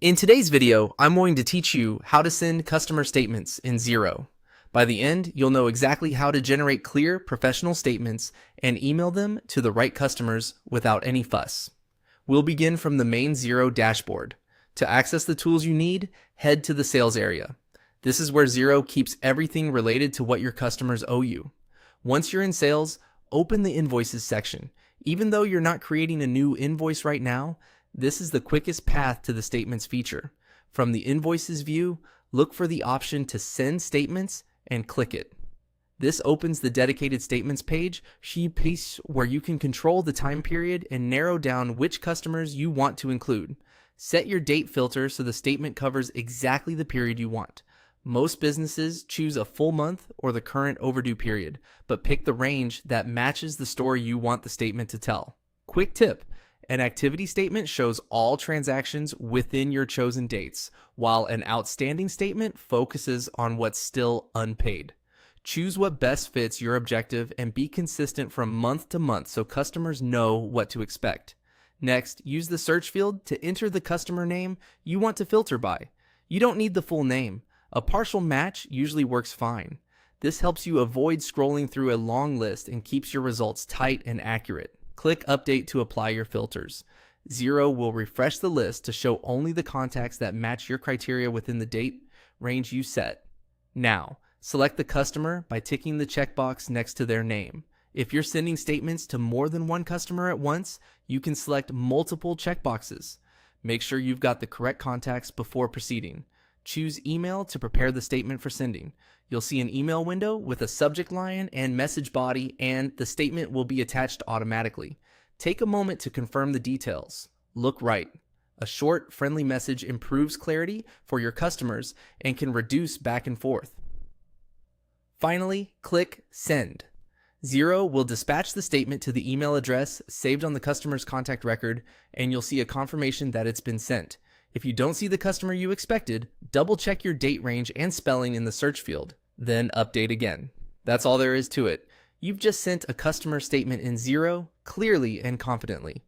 In today's video, I'm going to teach you how to send customer statements in Xero. By the end, you'll know exactly how to generate clear, professional statements and email them to the right customers without any fuss. We'll begin from the main Xero dashboard. To access the tools you need, head to the sales area. This is where Xero keeps everything related to what your customers owe you. Once you're in sales, open the invoices section. Even though you're not creating a new invoice right now, this is the quickest path to the statements feature. From the invoices view, look for the option to send statements and click it. This opens the dedicated statements page where you can control the time period and narrow down which customers you want to include. Set your date filter so the statement covers exactly the period you want. Most businesses choose a full month or the current overdue period, but pick the range that matches the story you want the statement to tell. Quick tip: an activity statement shows all transactions within your chosen dates, while an outstanding statement focuses on what's still unpaid. Choose what best fits your objective and be consistent from month to month so customers know what to expect. Next, use the search field to enter the customer name you want to filter by. You don't need the full name. A partial match usually works fine. This helps you avoid scrolling through a long list and keeps your results tight and accurate. Click Update to apply your filters. Xero will refresh the list to show only the contacts that match your criteria within the date range you set. Now, select the customer by ticking the checkbox next to their name. If you're sending statements to more than one customer at once, you can select multiple checkboxes. Make sure you've got the correct contacts before proceeding. Choose Email to prepare the statement for sending. You'll see an email window with a subject line and message body, and the statement will be attached automatically. Take a moment to confirm the details. Look right. A short, friendly message improves clarity for your customers and can reduce back and forth. Finally, click Send. Xero will dispatch the statement to the email address saved on the customer's contact record, and you'll see a confirmation that it's been sent. If you don't see the customer you expected, double check your date range and spelling in the search field, then update again. That's all there is to it. You've just sent a customer statement in Xero clearly and confidently.